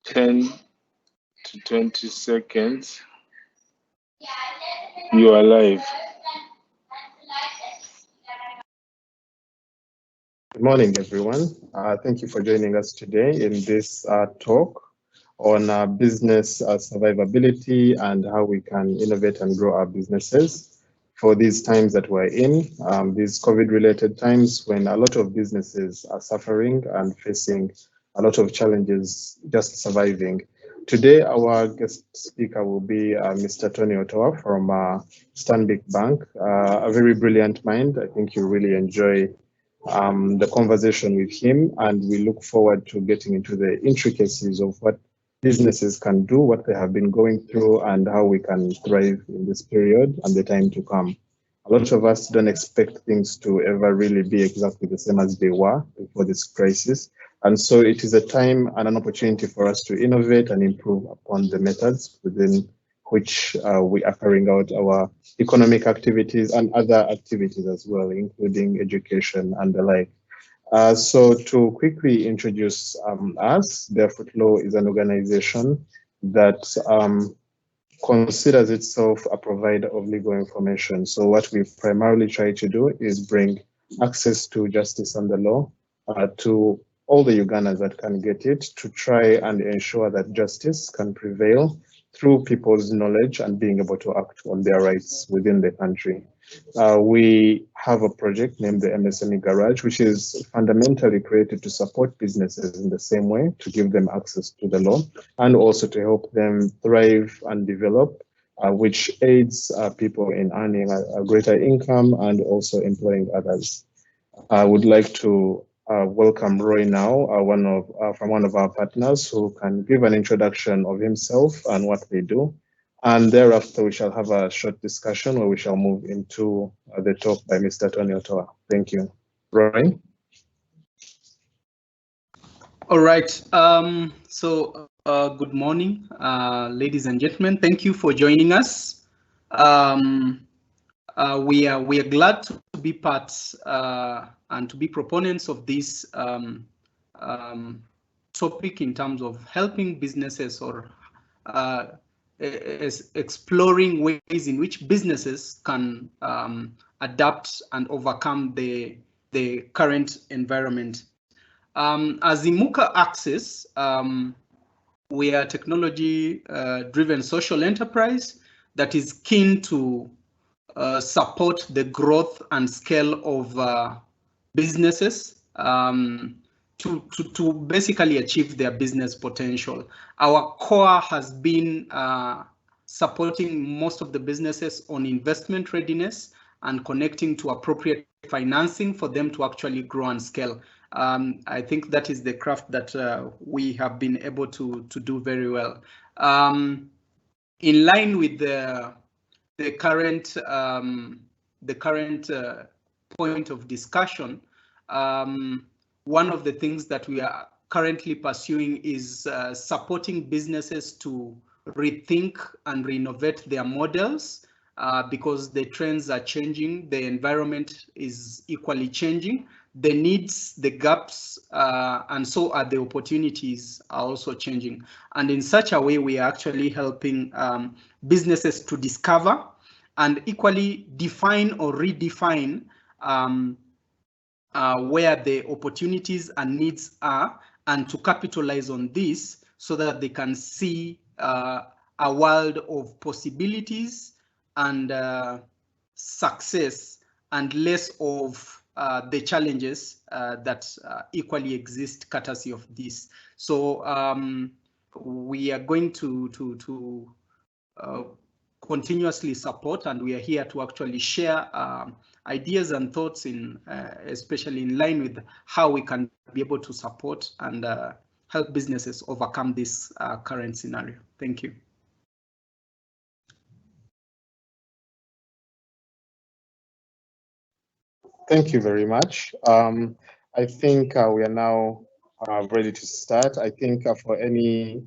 10 to 20 seconds. You are live. Good morning, everyone. Thank you for joining us today in this talk on business survivability and how we can innovate and grow our businesses for these times that we're in, these COVID-related times when a lot of businesses are suffering and facing a lot of challenges just surviving. Today, our guest speaker will be Mr. Tony Otoa from Stanbic Bank, a very brilliant mind. I think you'll really enjoy the conversation with him, and we look forward to getting into the intricacies of what businesses can do, what they have been going through, and how we can thrive in this period and the time to come. A lot of us don't expect things to ever really be exactly the same as they were before this crisis. And so it is a time and an opportunity for us to innovate and improve upon the methods within which we are carrying out our economic activities and other activities as well, including education and the like. So to quickly introduce us, BarefootLaw is an organization that considers itself a provider of legal information. So what we primarily try to do is bring access to justice and the law to all the Ugandans that can get it, to try and ensure that justice can prevail through people's knowledge and being able to act on their rights within the country. We have a project named the Msme Garage, which is fundamentally created to support businesses in the same way, to give them access to the law, and also to help them thrive and develop, which aids people in earning a greater income and also employing others. I would like to welcome Roy now, from one of our partners, who can give an introduction of himself and what they do. And thereafter, we shall have a short discussion where we shall move into the talk by Mr. Tony Otoa. Thank you. Roy? All right. Good morning, ladies and gentlemen. Thank you for joining us. We are glad to be part and to be proponents of this topic in terms of helping businesses or exploring ways in which businesses can adapt and overcome the current environment. As Imuka Access, we are a technology-driven social enterprise that is keen to support the growth and scale of businesses to basically achieve their business potential. Our core has been supporting most of the businesses on investment readiness and connecting to appropriate financing for them to actually grow and scale. I think that is the craft that we have been able to do very well. In line with the current point of discussion, one of the things that we are currently pursuing is supporting businesses to rethink and renovate their models because the trends are changing, the environment is equally changing, the needs, the gaps, and so are the opportunities are also changing. And in such a way, we are actually helping businesses to discover and equally define or redefine where the opportunities and needs are, and to capitalize on this so that they can see a world of possibilities and success, and less of the challenges that equally exist courtesy of this. So we are going to continuously support, and we are here to actually share ideas and thoughts in especially in line with how we can be able to support and help businesses overcome this current scenario. Thank you. Thank you very much. I think we are now ready to start. I think for any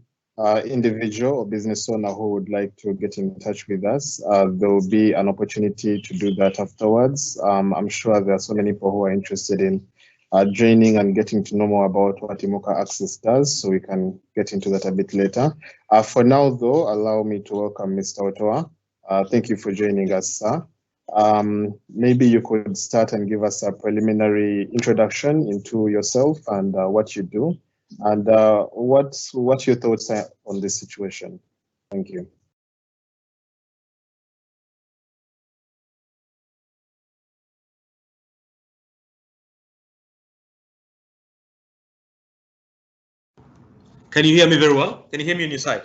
individual or business owner who would like to get in touch with us, there will be an opportunity to do that afterwards. I'm sure there are so many people who are interested in joining and getting to know more about what Imoca Access does, so we can get into that a bit later. For now, though, allow me to welcome Mr. Otoa. Thank you for joining us, sir. Maybe you could start and give us a preliminary introduction into yourself and what you do, and what your thoughts are on this situation. Thank you. Can you hear me very well? Can you hear me on your side?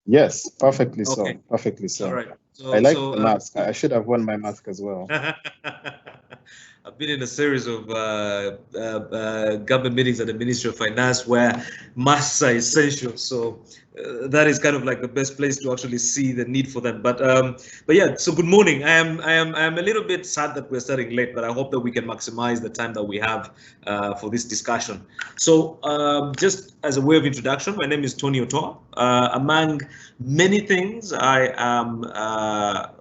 Yes, perfectly so. Okay. Perfectly so. All right. So, I like the mask. I should have worn my mask as well. I've been in a series of government meetings at the Ministry of Finance where masks are essential. So that is kind of like the best place to actually see the need for them. But yeah. So good morning. I am a little bit sad that we're starting late, but I hope that we can maximize the time that we have for this discussion. So just as a way of introduction, my name is Tony Otoa. Among many things, I am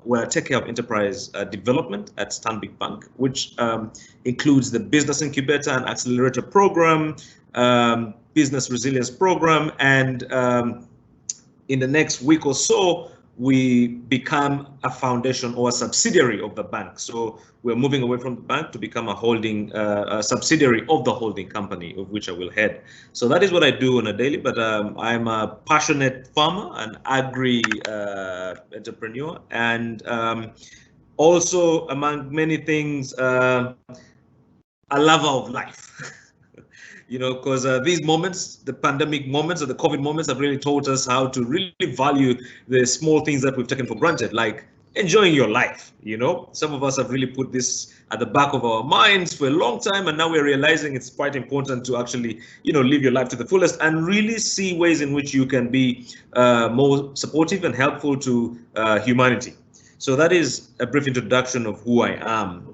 where I take care of enterprise development at Stanbic Bank, which includes the Business Incubator and Accelerator Program, Business Resilience Program, and in the next week or so, we become a foundation or a subsidiary of the bank. So we're moving away from the bank to become a holding a subsidiary of the holding company, of which I will head. So that is what I do on a daily, but I'm a passionate farmer, an agri entrepreneur, and also, among many things, a lover of life. You know, because these moments, the pandemic moments or the COVID moments, have really taught us how to really value the small things that we've taken for granted, like enjoying your life. You know, some of us have really put this at the back of our minds for a long time, and now we're realizing it's quite important to actually, you know, live your life to the fullest and really see ways in which you can be more supportive and helpful to humanity. So that is a brief introduction of who I am.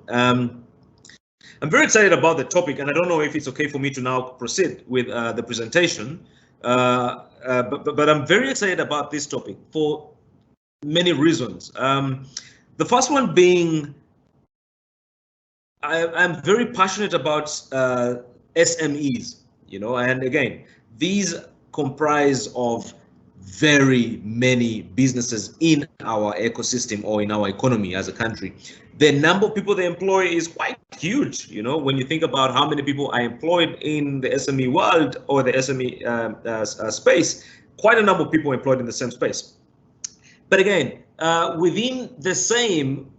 I'm very excited about the topic, and I don't know if it's okay for me to now proceed with the presentation, but I'm very excited about this topic for many reasons. The first one being, I'm very passionate about SMEs, you know, and again, these comprise of very many businesses in our ecosystem or in our economy as a country. The number of people they employ is quite huge. You know, when you think about how many people are employed in the SME world or the SME space, quite a number of people employed in the same space. But again, within the same,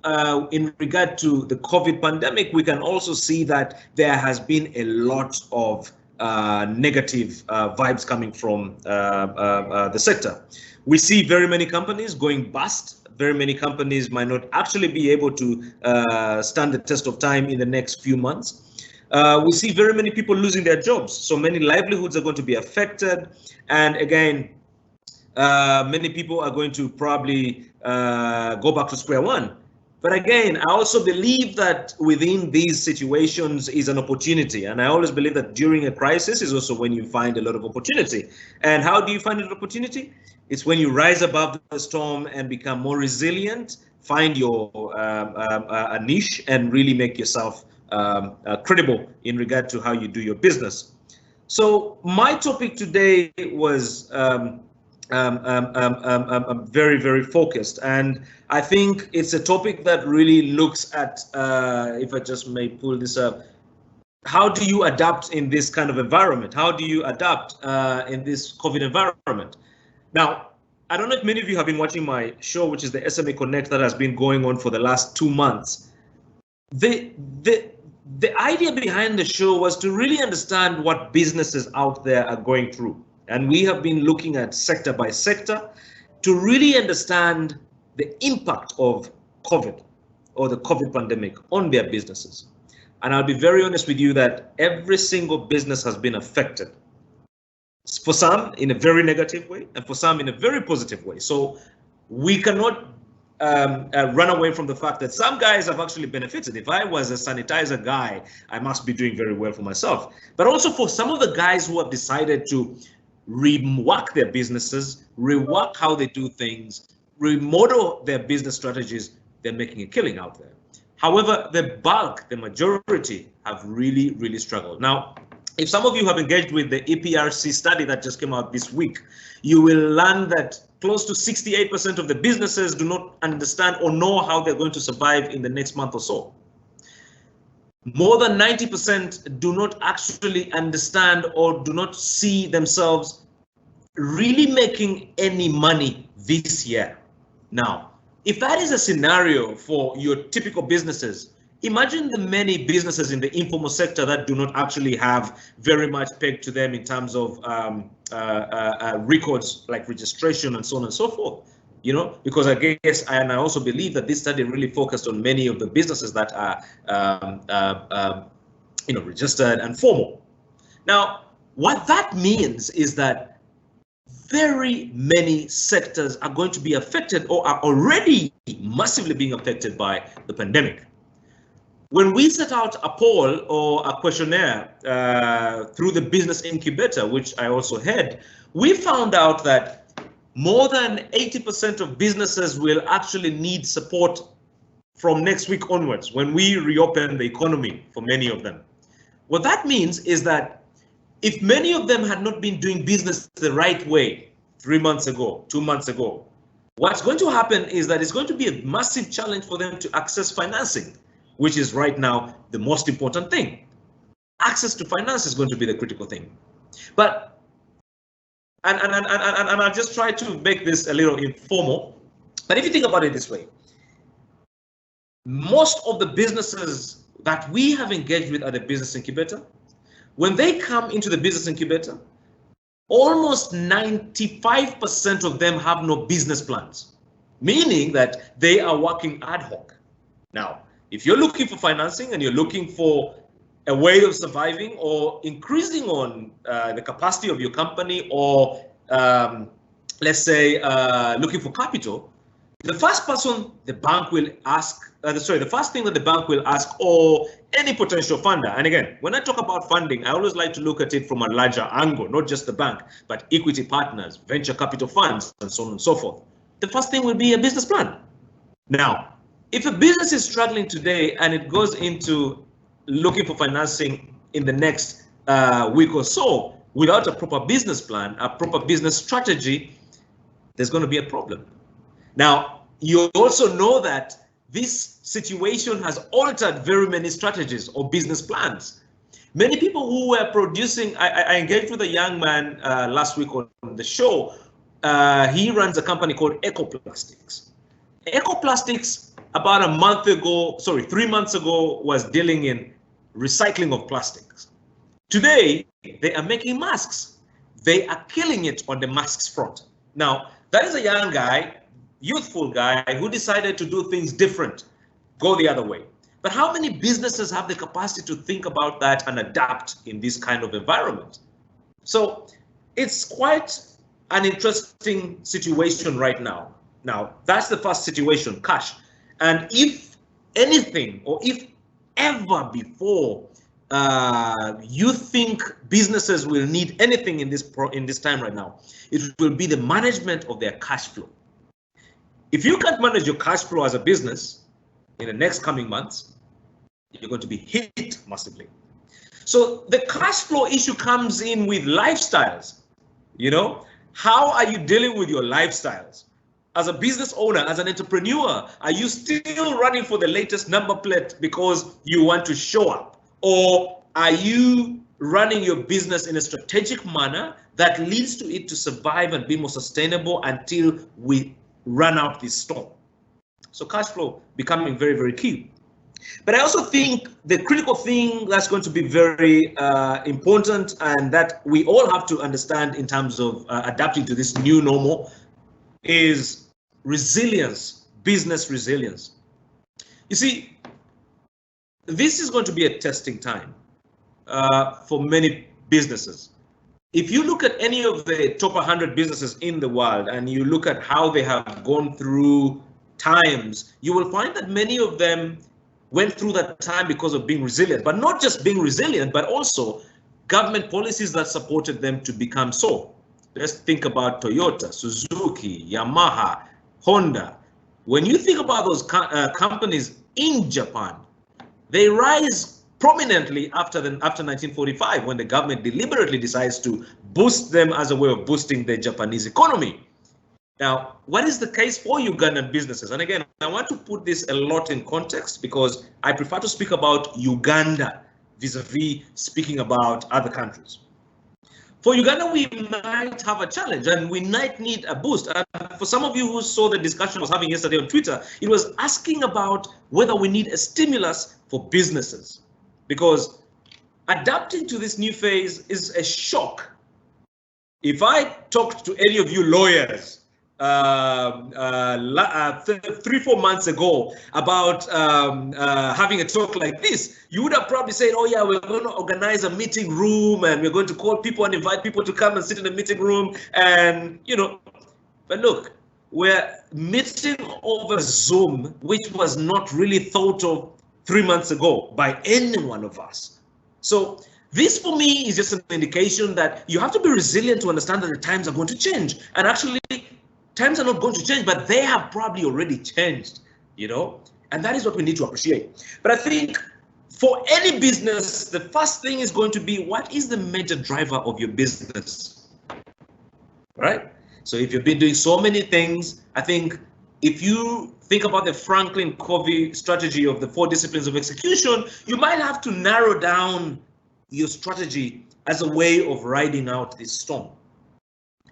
in regard to the COVID pandemic, we can also see that there has been a lot of negative vibes coming from the sector. We see very many companies going bust. Very many companies might not actually be able to stand the test of time in the next few months. We see very many people losing their jobs. So many livelihoods are going to be affected. And again, many people are going to probably go back to square one. But again, I also believe that within these situations is an opportunity. And I always believe that during a crisis is also when you find a lot of opportunity. And how do you find an opportunity? It's when you rise above the storm and become more resilient, find your a niche and really make yourself credible in regard to how you do your business. So my topic today was very, very focused. And I think it's a topic that really looks at, if I just may pull this up, how do you adapt in this kind of environment? How do you adapt in this COVID environment? Now, I don't know if many of you have been watching my show, which is the SME Connect, that has been going on for the last 2 months. The idea behind the show was to really understand what businesses out there are going through. And we have been looking at sector by sector to really understand the impact of COVID or the COVID pandemic on their businesses. And I'll be very honest with you that every single business has been affected. For some in a very negative way and for some in a very positive way. So we cannot run away from the fact that some guys have actually benefited. If I was a sanitizer guy, I must be doing very well for myself. But also for some of the guys who have decided to rework their businesses, rework how they do things, remodel their business strategies, they're making a killing out there. However, the bulk, the majority have really, really struggled. Now, if some of you have engaged with the EPRC study that just came out this week, you will learn that close to 68% of the businesses do not understand or know how they're going to survive in the next month or so. More than 90% do not actually understand or do not see themselves really making any money this year. Now, if that is a scenario for your typical businesses, imagine the many businesses in the informal sector that do not actually have very much pegged to them in terms of records like registration and so on and so forth. You know, because I guess, and I also believe that this study really focused on many of the businesses that are, registered and formal. Now, what that means is that very many sectors are going to be affected or are already massively being affected by the pandemic. When we set out a poll or a questionnaire through the business incubator, which I also had, we found out that more than 80% of businesses will actually need support from next week onwards when we reopen the economy for many of them. What that means is that if many of them had not been doing business the right way 3 months ago, 2 months ago, what's going to happen is that it's going to be a massive challenge for them to access financing, which is right now the most important thing. Access to finance is going to be the critical thing. But and I'll just try to make this a little informal. But if you think about it this way, most of the businesses that we have engaged with at the business incubator, when they come into the business incubator, almost 95% of them have no business plans, meaning that they are working ad hoc. Now, if you're looking for financing and you're looking for a way of surviving or increasing on the capacity of your company, or let's say looking for capital, the first person the bank will ask, the first thing that the bank will ask, or any potential funder, and again, when I talk about funding, I always like to look at it from a larger angle, not just the bank, but equity partners, venture capital funds, and so on and so forth. The first thing will be a business plan. Now, if a business is struggling today and it goes into looking for financing in the next week or so without a proper business plan, a proper business strategy, there's going to be a problem. Now, you also know that this situation has altered very many strategies or business plans. Many people who were producing, I engaged with a young man last week on the show. He runs a company called Ecoplastics. Ecoplastics, about 3 months ago, was dealing in recycling of plastics. Today, they are making masks. They are killing it on the masks front. Now, that is a young guy, youthful guy, who decided to do things different, go the other way. But how many businesses have the capacity to think about that and adapt in this kind of environment? So it's quite an interesting situation right now. Now, that's the first situation, cash. And if anything, or if ever before you think businesses will need anything in this time right now, it will be the management of their cash flow. If you can't manage your cash flow as a business in the next coming months, you're going to be hit massively. So the cash flow issue comes in with lifestyles. You know, how are you dealing with your lifestyles? As a business owner, as an entrepreneur, are you still running for the latest number plate because you want to show up? Or are you running your business in a strategic manner that leads to it to survive and be more sustainable until we run out this storm? So cash flow becoming very, very key. But I also think the critical thing that's going to be very important, and that we all have to understand in terms of adapting to this new normal, is resilience, business resilience. You see, this is going to be a testing time for many businesses. If you look at any of the top 100 businesses in the world and you look at how they have gone through times, you will find that many of them went through that time because of being resilient, but not just being resilient, but also government policies that supported them to become so. Let's think about Toyota, Suzuki, Yamaha, Honda. When you think about those companies in Japan, they rise prominently after 1945, when the government deliberately decides to boost them as a way of boosting the Japanese economy. Now, what is the case for Ugandan businesses? And again, I want to put this a lot in context because I prefer to speak about Uganda vis-a-vis speaking about other countries. For Uganda, we might have a challenge and we might need a boost. And for some of you who saw the discussion I was having yesterday on Twitter, it was asking about whether we need a stimulus for businesses, because adapting to this new phase is a shock. If I talked to any of you lawyers 3-4 months ago about having a talk like this, you would have probably said, oh yeah, we're going to organize a meeting room and we're going to call people and invite people to come and sit in a meeting room, and but look, we're meeting over Zoom, which was not really thought of 3 months ago by any one of us. So this for me is just an indication that you have to be resilient to understand that the times are going to change, and actually times are not going to change, but they have probably already changed, and that is what we need to appreciate. But I think for any business, the first thing is going to be, what is the major driver of your business, right? So if you've been doing so many things, I think if you think about the Franklin Covey strategy of the 4 disciplines of execution, you might have to narrow down your strategy as a way of riding out this storm.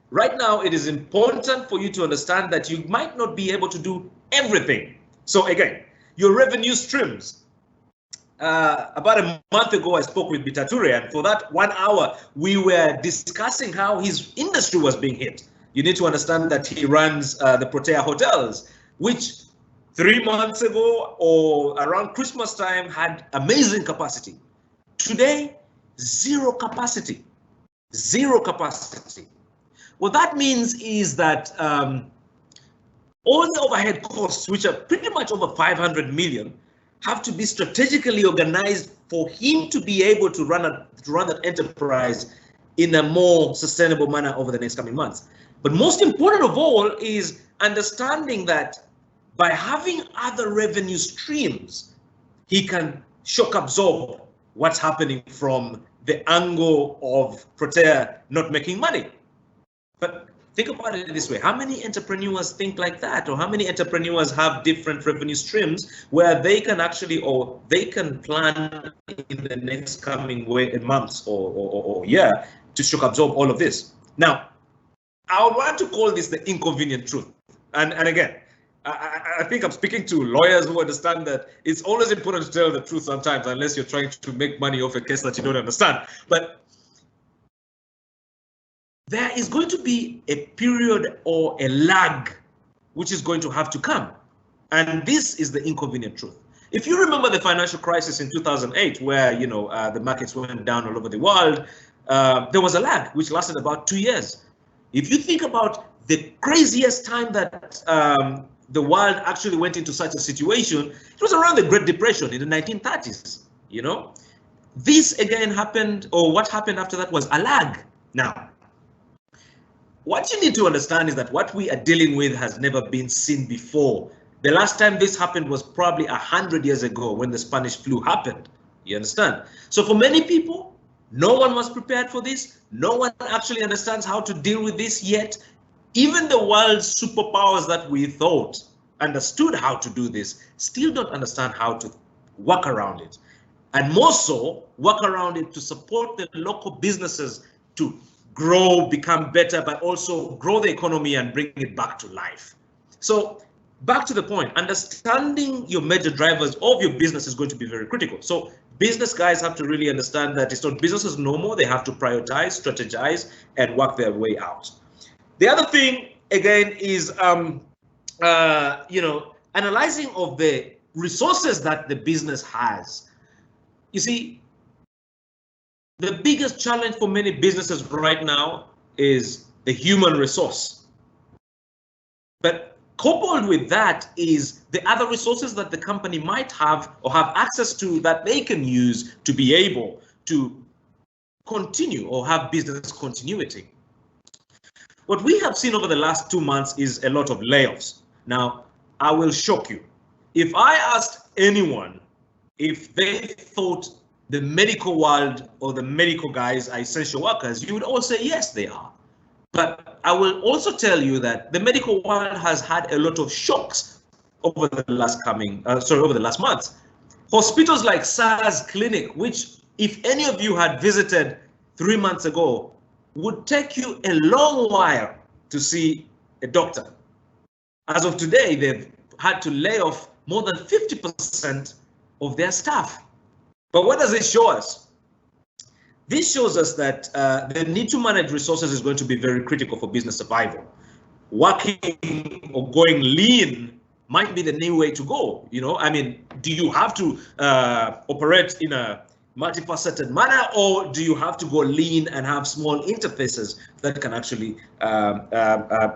Right now, it is important for you to understand that you might not be able to do everything. So again, your revenue streams. About a month ago, I spoke with Bitature, and for that 1 hour, we were discussing how his industry was being hit. You need to understand that he runs the Protea hotels, which 3 months ago or around Christmas time had amazing capacity. Today, zero capacity. What that means is that all the overhead costs, which are pretty much over 500 million, have to be strategically organized for him to be able to run that enterprise in a more sustainable manner over the next coming months. But most important of all is understanding that by having other revenue streams, he can shock absorb what's happening from the angle of Protea not making money. But think about it this way. How many entrepreneurs think like that? Or how many entrepreneurs have different revenue streams where they can actually, or they can plan in the next coming months or year to shock absorb all of this? Now, I would want to call this the inconvenient truth. And again, I think I'm speaking to lawyers who understand that it's always important to tell the truth sometimes, unless you're trying to make money off a case that you don't understand. But there is going to be a period or a lag which is going to have to come. And this is the inconvenient truth. If you remember the financial crisis in 2008, where the markets went down all over the world, there was a lag which lasted about 2 years. If you think about the craziest time that the world actually went into such a situation, it was around the Great Depression in the 1930s. This again happened, or what happened after that was a lag. Now, what you need to understand is that what we are dealing with has never been seen before. The last time this happened was probably 100 years ago when the Spanish flu happened. You understand? So for many people, no one was prepared for this. No one actually understands how to deal with this yet. Even the world's superpowers that we thought understood how to do this still don't understand how to work around it. And more so, work around it to support the local businesses to grow, become better, but also grow the economy and bring it back to life. So back to the point, understanding your major drivers of your business is going to be very critical. So business guys have to really understand that it's not business as normal. They have to prioritize, strategize, and work their way out. The other thing, again, is analyzing of the resources that the business has. You see, the biggest challenge for many businesses right now is the human resource. But coupled with that is the other resources that the company might have or have access to that they can use to be able to continue or have business continuity. What we have seen over the last 2 months is a lot of layoffs. Now, I will shock you. If I asked anyone if they thought the medical world or the medical guys are essential workers, you would all say, yes, they are. But I will also tell you that the medical world has had a lot of shocks over the last month. Hospitals like SARS Clinic, which if any of you had visited 3 months ago, would take you a long while to see a doctor. As of today, they've had to lay off more than 50% of their staff. But what does it show us? This shows us that the need to manage resources is going to be very critical for business survival. Working or going lean might be the new way to go. You know, I mean, do you have to operate in a multifaceted manner, or do you have to go lean and have small interfaces that can actually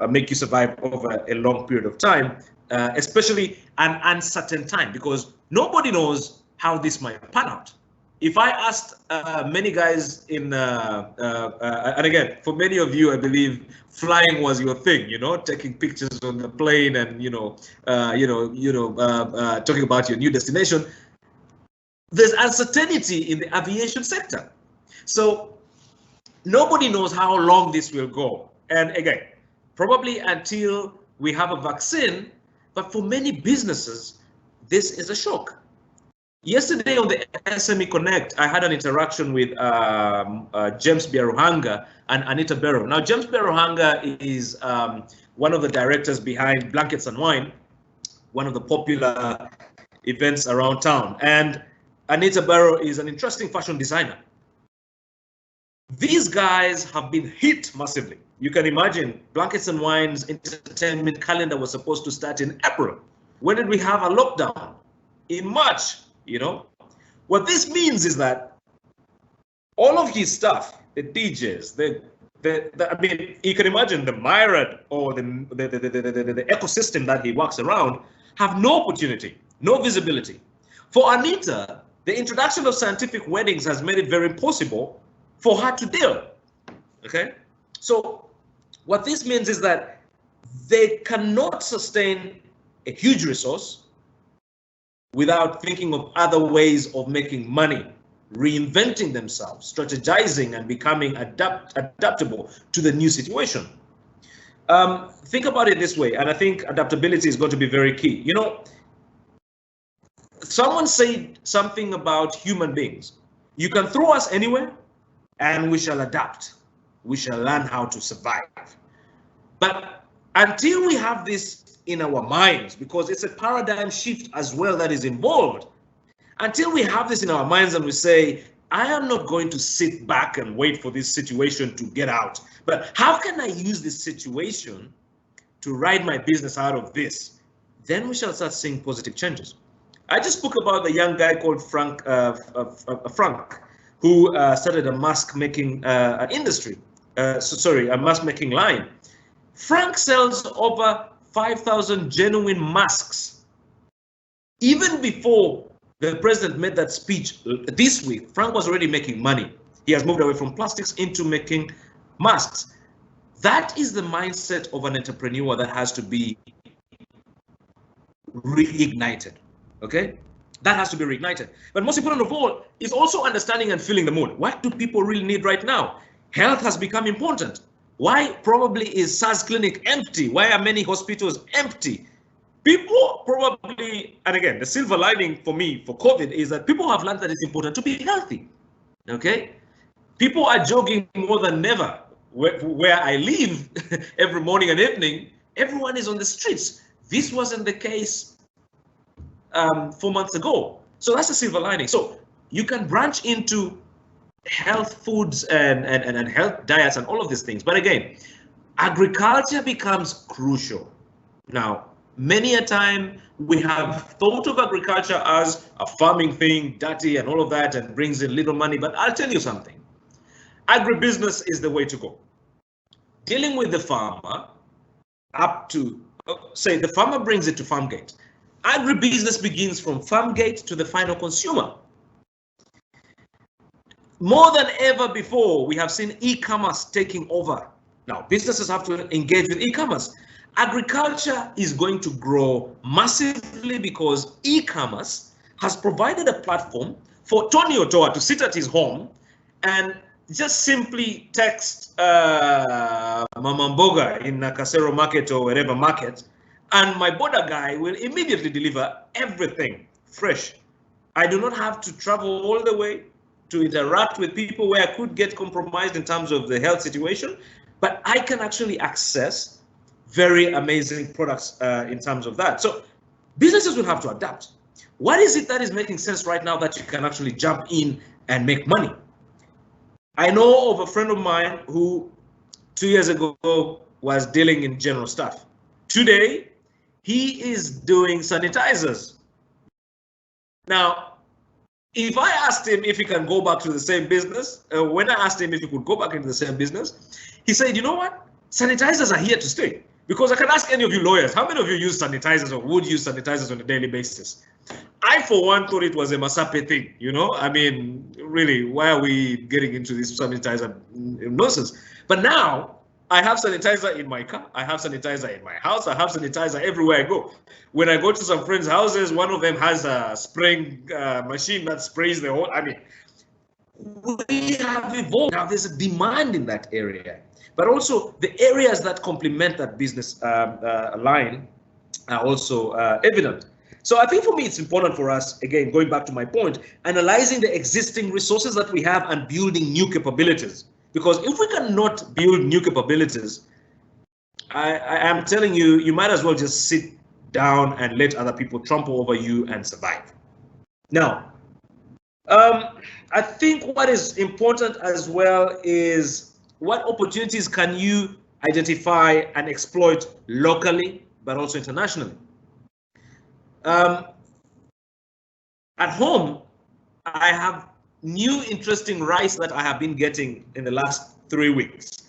make you survive over a long period of time, especially an uncertain time, because nobody knows how this might pan out. If I asked many guys in, and again, for many of you, I believe flying was your thing, you know, taking pictures on the plane and, talking about your new destination. There's uncertainty in the aviation sector. So nobody knows how long this will go. And again, probably until we have a vaccine, but for many businesses, this is a shock. Yesterday on the SME Connect, I had an interaction with James Biaruhanga and Anita Barrow. Now, James Biaruhanga is one of the directors behind Blankets and Wine, one of the popular events around town. And Anita Barrow is an interesting fashion designer. These guys have been hit massively. You can imagine Blankets and Wine's entertainment calendar was supposed to start in April. When did we have a lockdown? In March. You know, what this means is that all of his stuff, the DJs, I mean, you can imagine the myriad or the ecosystem that he works around have no opportunity, no visibility. For Anita, the introduction of scientific weddings has made it very impossible for her to deal. Okay, so what this means is that they cannot sustain a huge resource without thinking of other ways of making money, reinventing themselves, strategizing, and becoming adaptable to the new situation. Think about it this way, and I think adaptability is going to be very key. You know, someone said something about human beings. You can throw us anywhere, and we shall adapt. We shall learn how to survive. But until we have this in our minds, because it's a paradigm shift as well that is involved. Until we have this in our minds and we say, I am not going to sit back and wait for this situation to get out, but how can I use this situation to ride my business out of this? Then we shall start seeing positive changes. I just spoke about the young guy called Frank, who started a mask making industry. A mask making line. Frank sells over 5,000 genuine masks. Even before the president made that speech this week, Frank was already making money. He has moved away from plastics into making masks. That is the mindset of an entrepreneur that has to be reignited. Okay? That has to be reignited. But most important of all is also understanding and feeling the mood. What do people really need right now? Health has become important. Why probably is SARS Clinic empty? Why are many hospitals empty? People probably, and again, the silver lining for me for COVID is that people have learned that it's important to be healthy. Okay? People are jogging more than ever. Where I live every morning and evening, everyone is on the streets. This wasn't the case 4 months ago. So that's a silver lining. So you can branch into health foods and health diets and all of these things. But again, agriculture becomes crucial. Now, many a time we have thought of agriculture as a farming thing, dirty and all of that, and brings in little money. But I'll tell you something. Agribusiness is the way to go. Dealing with the farmer up to, say, the farmer brings it to farm gate. Agribusiness begins from farm gate to the final consumer. More than ever before, we have seen e-commerce taking over. Now, businesses have to engage with e-commerce. Agriculture is going to grow massively because e-commerce has provided a platform for Tony Otoa to sit at his home and just simply text Mama Mboga in Nakasero market or wherever market, and my border guy will immediately deliver everything fresh. I do not have to travel all the way to interact with people where I could get compromised in terms of the health situation, but I can actually access very amazing products in terms of that. So businesses will have to adapt. What is it that is making sense right now that you can actually jump in and make money? I know of a friend of mine who 2 years ago was dealing in general stuff. Today, he is doing sanitizers. Now, if I asked him if he can go back to the same business, when I asked him if he could go back into the same business, he said, you know what? Sanitizers are here to stay. Because I can ask any of you lawyers, how many of you use sanitizers or would use sanitizers on a daily basis? I, for one, thought it was a Masape thing, you know? I mean, really, why are we getting into this sanitizer nonsense? But now, I have sanitizer in my car, I have sanitizer in my house, I have sanitizer everywhere I go. When I go to some friends' houses, one of them has a spraying machine that sprays the whole, I mean, we have evolved. Now there's a demand in that area, but also the areas that complement that business line are also evident. So I think for me, it's important for us, again, going back to my point, analyzing the existing resources that we have and building new capabilities. Because if we cannot build new capabilities, I am telling you, you might as well just sit down and let other people trample over you and survive. Now, I think what is important as well is what opportunities can you identify and exploit locally, but also internationally. At home, I have new interesting rice that I have been getting in the last 3 weeks.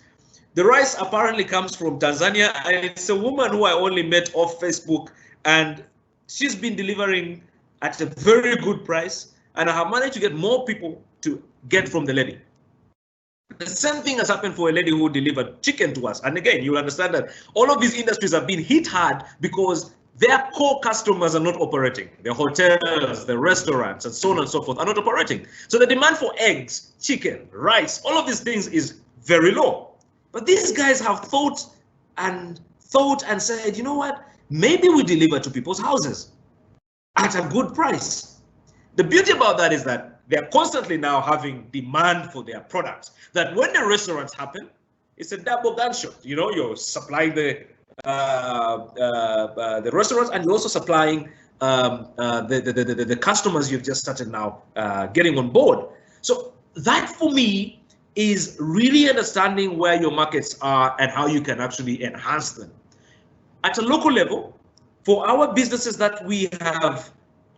The rice apparently comes from Tanzania, and it's a woman who I only met off Facebook, and she's been delivering at a very good price, and I have managed to get more people to get from the lady. The same thing has happened for a lady who delivered chicken to us. And again, you'll understand that all of these industries have been hit hard because their core customers are not operating. The hotels, the restaurants, and so on and so forth are not operating. So the demand for eggs, chicken, rice, all of these things is very low. But these guys have thought and said, you know what? Maybe we deliver to people's houses at a good price. The beauty about that is that they're constantly now having demand for their products. That when the restaurants happen, it's a double gunshot. You know, you're supplying the restaurants, and you're also supplying the customers you've just started now getting on board. So that for me is really understanding where your markets are and how you can actually enhance them. At a local level, for our businesses that we have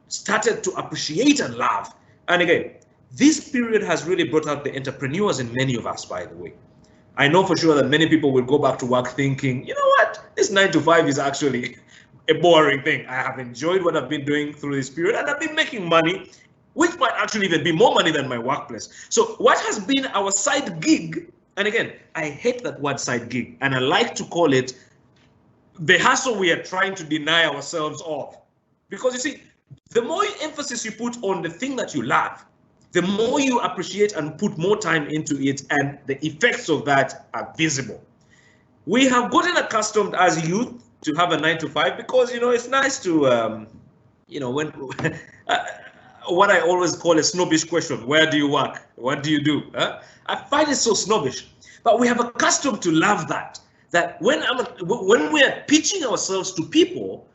started to appreciate and love, and again, this period has really brought out the entrepreneurs in many of us, by the way. I know for sure that many people will go back to work thinking, you know what, this 9 to 5 is actually a boring thing. I have enjoyed what I've been doing through this period, and I've been making money, which might actually even be more money than my workplace. So what has been our side gig, and again, I hate that word side gig, and I like to call it the hustle we are trying to deny ourselves of. Because you see, the more emphasis you put on the thing that you love, the more you appreciate and put more time into it, and the effects of that are visible. We have gotten accustomed as youth to have a 9 to 5 because, you know, it's nice to, you know, when what I always call a snobbish question, where do you work? What do you do? I find it so snobbish, but we have accustomed to love that when we are pitching ourselves to people,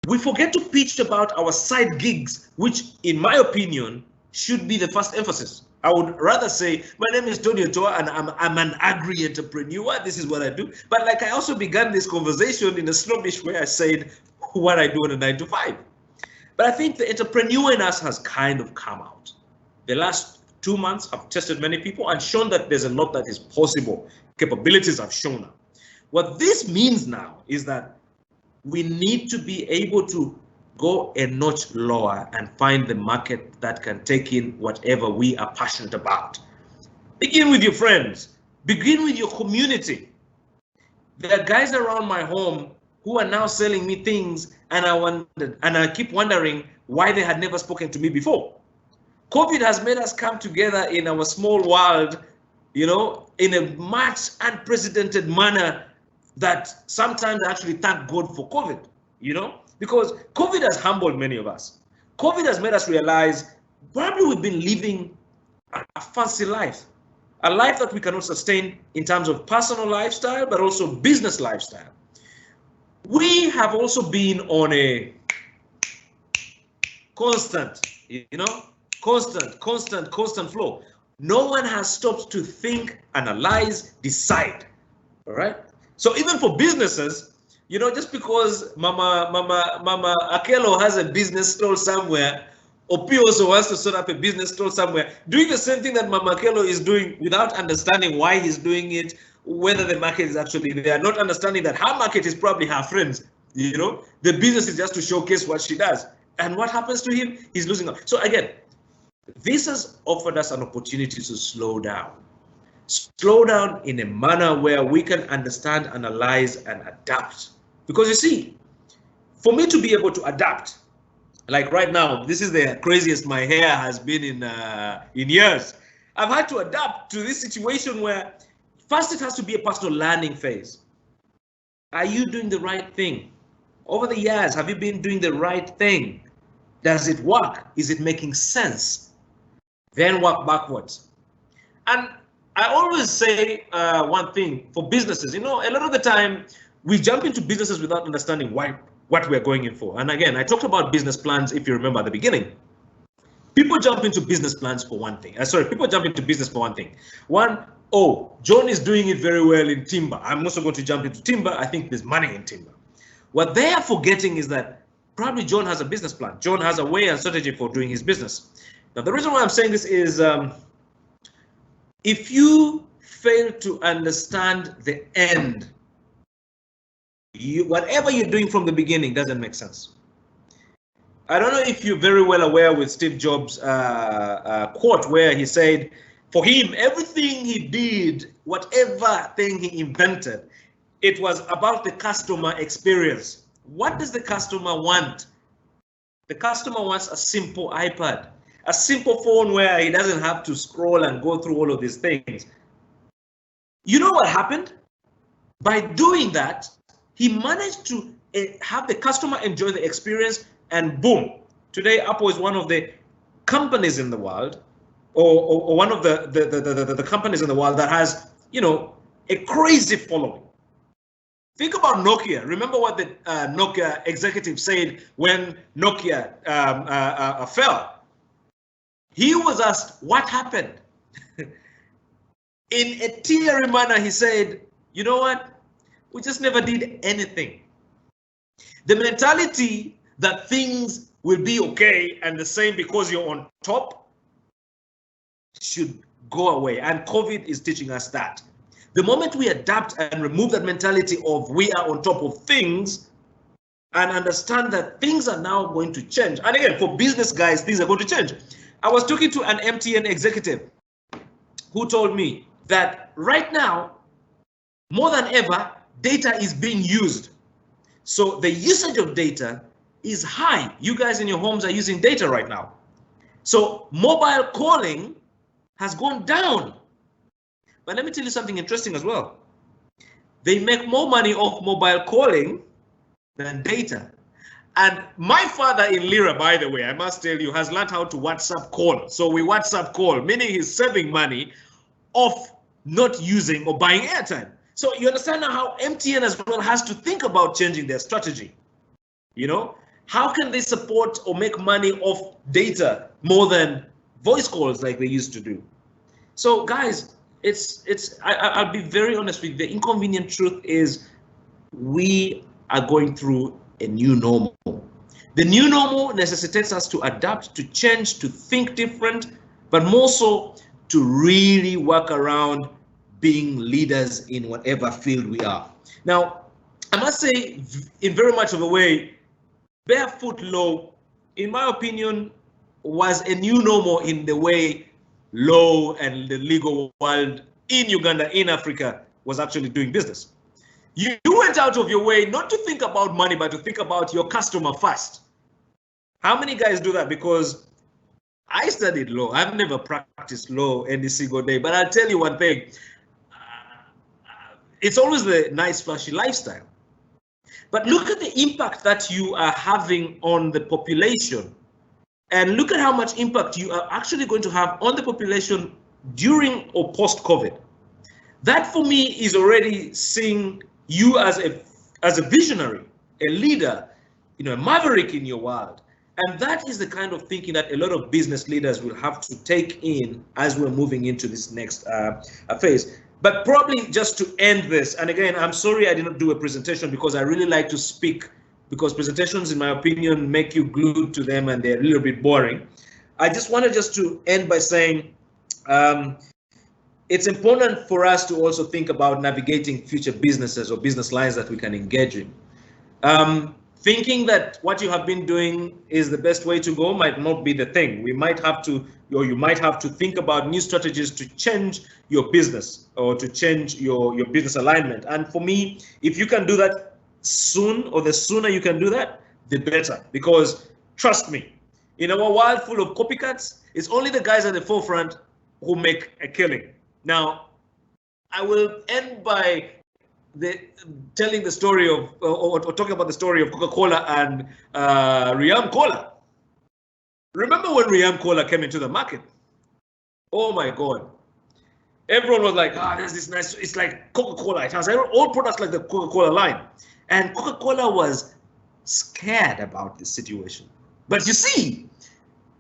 we forget to pitch about our side gigs, which in my opinion, should be the first emphasis. I would rather say, my name is Tony Otoa and I'm an agri-entrepreneur. This is what I do. But like I also began this conversation in a snobbish way, I said what I do on a 9 to 5. But I think the entrepreneur in us has kind of come out. The last 2 months, I've tested many people and shown that there's a lot that is possible. Capabilities have shown up. What this means now is that we need to be able to go a notch lower and find the market that can take in whatever we are passionate about. Begin with your friends. Begin with your community. There are guys around my home who are now selling me things, and I keep wondering why they had never spoken to me before. COVID has made us come together in our small world, you know, in a much unprecedented manner that sometimes I actually thank God for COVID, you know, because COVID has humbled many of us. COVID has made us realize probably we've been living a fancy life, a life that we cannot sustain in terms of personal lifestyle, but also business lifestyle. We have also been on a constant, you know, constant flow. No one has stopped to think, analyze, decide. All right. So even for businesses, you know, just because Mama Akelo has a business stall somewhere, Opi also wants to set up a business stall somewhere, doing the same thing that Mama Akelo is doing without understanding why he's doing it, whether the market is actually there, not understanding that her market is probably her friends. You know, the business is just to showcase what she does. And what happens to him? He's losing out. So again, this has offered us an opportunity to slow down. Slow down in a manner where we can understand, analyze, and adapt. Because you see, for me to be able to adapt, like right now, this is the craziest my hair has been in years. I've had to adapt to this situation where first it has to be a personal learning phase. Are you doing the right thing? Over the years, have you been doing the right thing? Does it work? Is it making sense? Then work backwards. And I always say one thing for businesses, you know, a lot of the time we jump into businesses without understanding what we're going in for. And again, I talked about business plans, if you remember at the beginning. People jump into business plans for one thing. People jump into business for one thing. One, oh, John is doing it very well in timber. I'm also going to jump into timber. I think there's money in timber. What they are forgetting is that probably John has a business plan. John has a way and strategy for doing his business. Now, the reason why I'm saying this is if you fail to understand the end, whatever you're doing from the beginning doesn't make sense. I don't know if you're very well aware with Steve Jobs' quote where he said, for him, everything he did, whatever thing he invented, it was about the customer experience. What does the customer want? The customer wants a simple iPad, a simple phone where he doesn't have to scroll and go through all of these things. You know what happened? By doing that, he managed to have the customer enjoy the experience, and boom, today Apple is one of the companies in the world, or one of the companies in the world that has, you know, a crazy following. Think about Nokia. Remember what the Nokia executive said when Nokia fell? He was asked what happened. In a teary manner, he said, you know what? We just never did anything. The mentality that things will be okay and the same because you're on top should go away. And COVID is teaching us that. The moment we adapt and remove that mentality of we are on top of things and understand that things are now going to change. And again, for business guys, things are going to change. I was talking to an MTN executive who told me that right now, more than ever, data is being used. So the usage of data is high. You guys in your homes are using data right now. So mobile calling has gone down. But let me tell you something interesting as well. They make more money off mobile calling than data. And my father in Lira, by the way, I must tell you, has learned how to WhatsApp call. So we WhatsApp call, meaning he's saving money off not using or buying airtime. So you understand now how MTN as well has to think about changing their strategy. You know, how can they support or make money off data more than voice calls like they used to do? So guys, I'll be very honest with you. The inconvenient truth is we are going through a new normal. The new normal necessitates us to adapt, to change, to think different, but more so to really work around being leaders in whatever field we are. Now, I must say, in very much of a way, BarefootLaw, in my opinion, was a new normal in the way law and the legal world in Uganda, in Africa, was actually doing business. You went out of your way not to think about money, but to think about your customer first. How many guys do that? Because I studied law. I've never practiced law any single day, but I'll tell you one thing. It's always the nice, flashy lifestyle. But look at the impact that you are having on the population, and look at how much impact you are actually going to have on the population during or post-COVID. That for me is already seeing you as a visionary, a leader, a maverick in your world. And that is the kind of thinking that a lot of business leaders will have to take in as we're moving into this next phase. But probably just to end this, and again, I'm sorry I didn't do a presentation because I really like to speak, because presentations, in my opinion, make you glued to them and they're a little bit boring. I just wanted to end by saying it's important for us to also think about navigating future businesses or business lines that we can engage in. Thinking that what you have been doing is the best way to go might not be the thing. We might have to, or you might have to think about new strategies to change your business or to change your business alignment. And for me, if you can do that soon, or the sooner you can do that, the better. Because trust me, in our world full of copycats, it's only the guys at the forefront who make a killing. Now, I will end by telling the story of, or talking about the story of Coca-Cola and Riam Cola. Remember when Riam Cola came into the market? Oh my God. Everyone was like, there's this nice, it's like Coca-Cola. It has all products like the Coca-Cola line. And Coca-Cola was scared about this situation. But you see,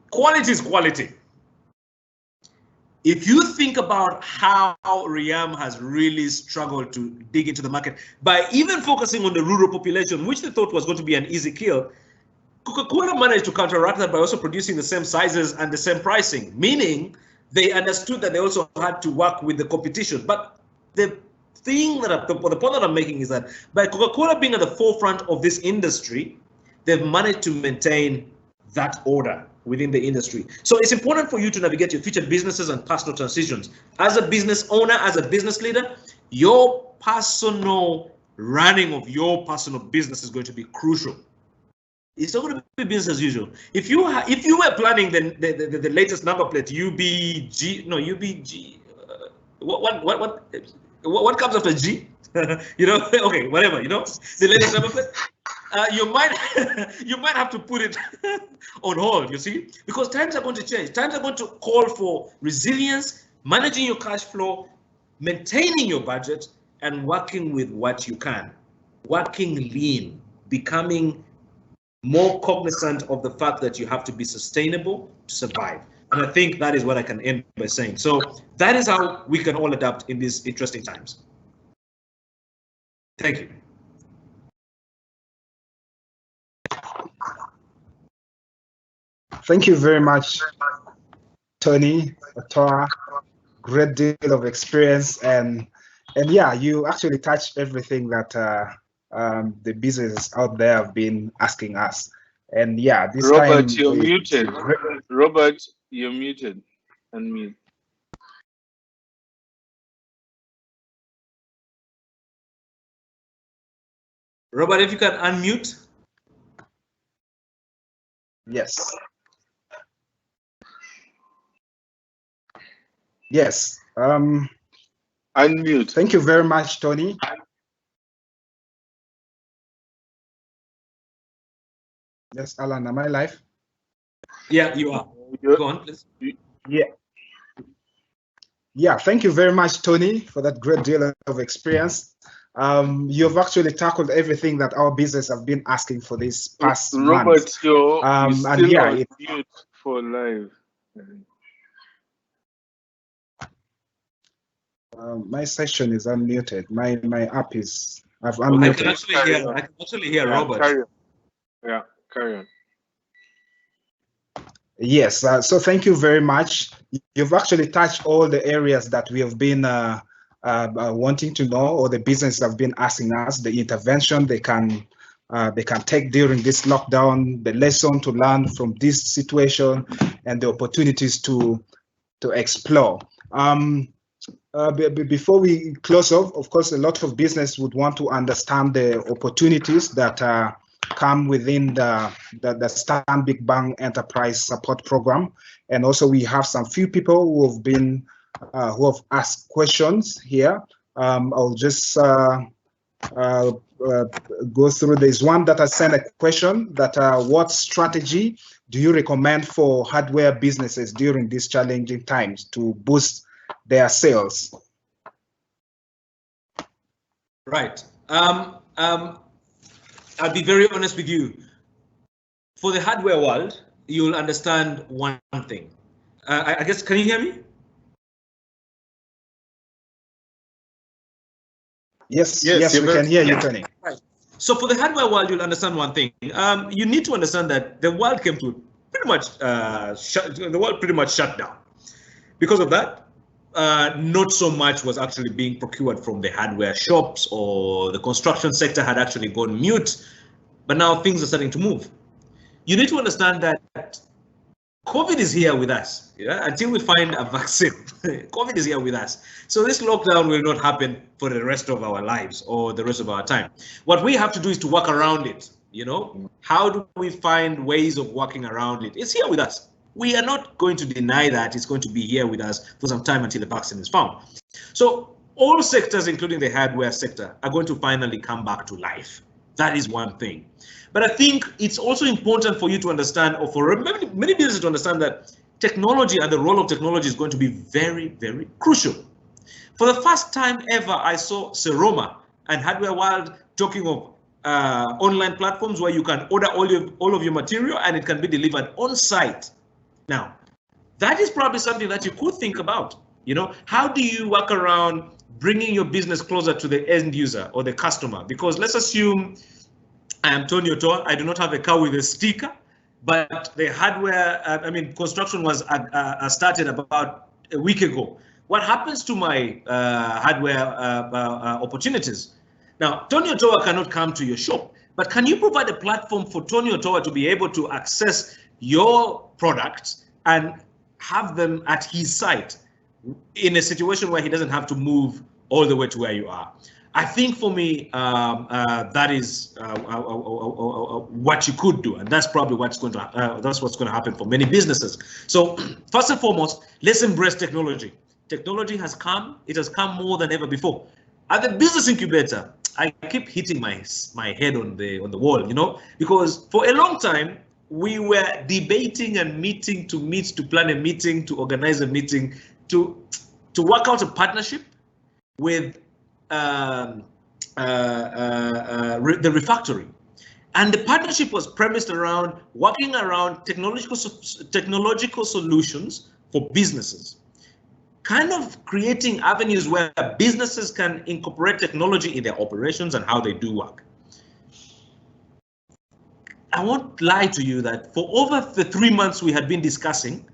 quality is quality. If you think about how Riam has really struggled to dig into the market by even focusing on the rural population, which they thought was going to be an easy kill, Coca-Cola managed to counteract that by also producing the same sizes and the same pricing, meaning they understood that they also had to work with the competition. But the thing that the point that I'm making is that by Coca-Cola being at the forefront of this industry, they've managed to maintain that order within the industry. So it's important for you to navigate your future businesses and personal transitions. As a business owner, as a business leader, your personal running of your personal business is going to be crucial. It's not going to be business as usual. If you were planning the latest number plate, what comes after G? Okay, whatever, the latest number plate. You might have to put it on hold, you see, because times are going to change. Times are going to call for resilience, managing your cash flow, maintaining your budget, and working with what you can. Working lean, becoming more cognizant of the fact that you have to be sustainable to survive. And I think that is what I can end by saying. So that is how we can all adapt in these interesting times. Thank you. Thank you very much, Tony Otoa. Great deal of experience, and yeah, you actually touched everything that the businesses out there have been asking us. And yeah, this Robert, time you're muted. Robert, you're muted. Unmute. Robert, if you can unmute. Yes. Yes. Unmute. Thank you very much, Tony. Yes, Alan, am I live? Yeah, you are. Go on, please. Yeah. Yeah, thank you very much, Tony, for that great deal of experience. You've actually tackled everything that our business have been asking for this past Robert, month. you're And still yeah, on mute for live. My session is unmuted. My app is. I've unmuted. I can actually hear Robert. Carry on. Yes. So thank you very much. You've actually touched all the areas that we have been wanting to know, or the business have been asking us. The intervention they can take during this lockdown, the lesson to learn from this situation, and the opportunities to explore. Before we close off, of course, a lot of business would want to understand the opportunities that come within the Stanbic Bank Enterprise Support Program. And also we have some few people who have been, who have asked questions here. I'll just go through. There's one that has sent a question that what strategy do you recommend for hardware businesses during these challenging times to boost their sales? Right. I'll be very honest with you. For the hardware world, you'll understand one thing. I guess, can you hear me? Yes, we can hear you, Tony. Right. So for the hardware world, you'll understand one thing. You need to understand that the world came to pretty much the world pretty much shut down. Because of that, not so much was actually being procured from the hardware shops, or the construction sector had actually gone mute. But now things are starting to move. You need to understand that COVID is here with us. Yeah? Until we find a vaccine, COVID is here with us. So this lockdown will not happen for the rest of our lives or the rest of our time. What we have to do is to work around it. You know, how do we find ways of working around it? It's here with us. We are not going to deny that it's going to be here with us for some time until the vaccine is found. So all sectors, including the hardware sector, are going to finally come back to life. That is one thing. But I think it's also important for you to understand, or for many businesses to understand, that technology and the role of technology is going to be very, very crucial. For the first time ever, I saw Seroma and Hardware World talking of online platforms where you can order all of your material and it can be delivered on site. Now, that is probably something that you could think about. You know, how do you work around bringing your business closer to the end user or the customer? Because let's assume I am Tony Otoa. I do not have a car with a sticker, but the hardware, construction was started about a week ago. What happens to my hardware opportunities? Now, Tony Otoa cannot come to your shop, but can you provide a platform for Tony Otoa to be able to access your products and have them at his site in a situation where he doesn't have to move all the way to where you are? I think for me, that is what you could do, and that's probably what's going to happen for many businesses. So first and foremost, let's embrace technology. Technology has come; it has come more than ever before. At the business incubator, I keep hitting my head on the wall, you know, because for a long time we were debating and meeting to plan a meeting, to organize a meeting, to work out a partnership with the refactory. And the partnership was premised around working around technological solutions for businesses, kind of creating avenues where businesses can incorporate technology in their operations and how they do work. I won't lie to you that for over the 3 months we had been discussing,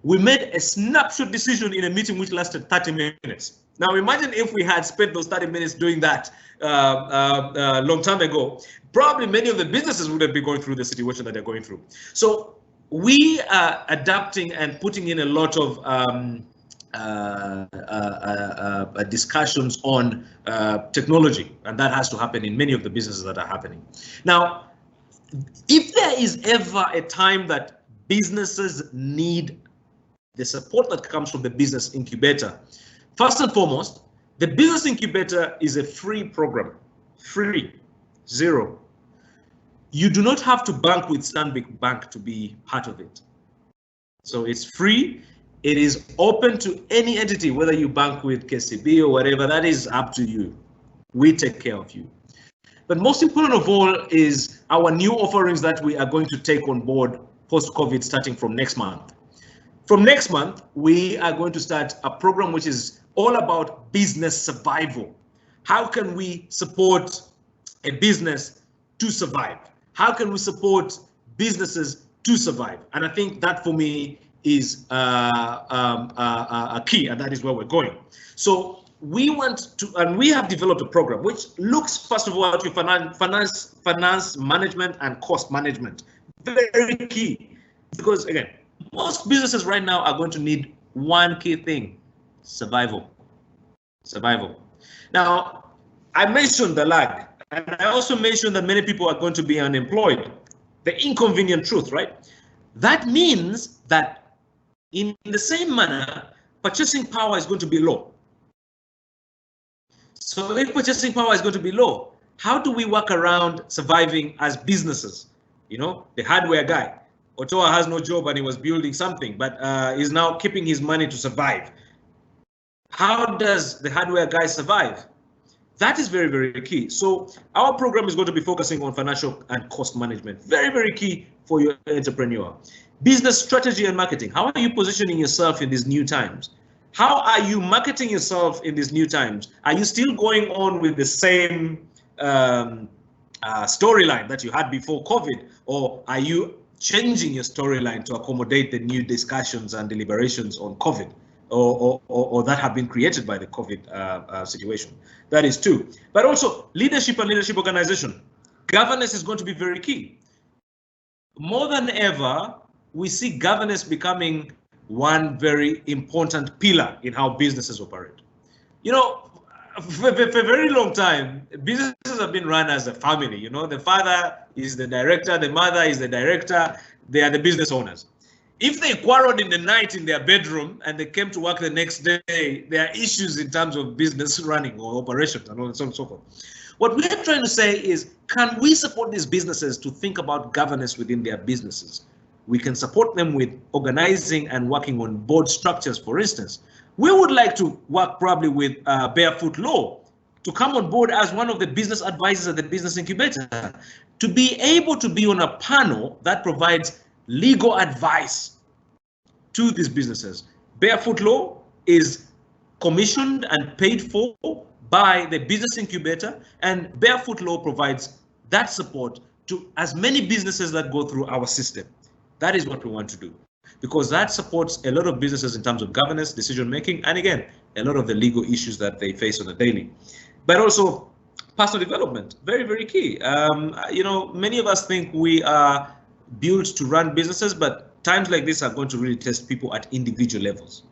we made a snapshot decision in a meeting which lasted 30 minutes. Now imagine if we had spent those 30 minutes doing that a long time ago, probably many of the businesses would have been going through the situation that they're going through. So we are adapting and putting in a lot of discussions on technology, and that has to happen in many of the businesses that are happening. Now, if there is ever a time that businesses need the support that comes from the business incubator, first and foremost, the business incubator is a free program, free, zero. You do not have to bank with Stanbic Bank to be part of it. So it's free. It is open to any entity, whether you bank with KCB or whatever. That is up to you. We take care of you. But most important of all is our new offerings that we are going to take on board post-COVID starting from next month. From next month, we are going to start a program which is all about business survival. How can we support a business to survive? How can we support businesses to survive? And I think that for me is a key, and that is where we're going. So we want to, and we have developed a program which looks first of all at finance management and cost management. Very key, because again, most businesses right now are going to need one key thing: survival. Survival. Now, I mentioned the lag. And I also mentioned that many people are going to be unemployed. The inconvenient truth, right? That means that in the same manner, purchasing power is going to be low. So if purchasing power is going to be low, how do we work around surviving as businesses? You know, the hardware guy, Otoa has no job and he was building something, but is now keeping his money to survive. How does the hardware guy survive? That is very, very key. So our program is going to be focusing on financial and cost management. Very, very key for your entrepreneur. Business strategy and marketing. How are you positioning yourself in these new times? How are you marketing yourself in these new times? Are you still going on with the same storyline that you had before COVID? Or are you changing your storyline to accommodate the new discussions and deliberations on COVID? Or that have been created by the COVID situation. That is two. But also leadership and leadership organization. Governance is going to be very key. More than ever, we see governance becoming one very important pillar in how businesses operate. You know, for a very long time, businesses have been run as a family. You know, the father is the director, the mother is the director, they are the business owners. If they quarreled in the night in their bedroom and they came to work the next day, there are issues in terms of business running or operations and so on and so forth. What we are trying to say is, can we support these businesses to think about governance within their businesses? We can support them with organizing and working on board structures, for instance. We would like to work probably with BarefootLaw to come on board as one of the business advisors at the business incubator, to be able to be on a panel that provides legal advice to these businesses. BarefootLaw is commissioned and paid for by the business incubator, and BarefootLaw provides that support to as many businesses that go through our system. That is what we want to do, because that supports a lot of businesses in terms of governance, decision making, and again, a lot of the legal issues that they face on a daily. But also personal development, very, very key. You know, many of us think we are built to run businesses, but times like this are going to really test people at individual levels.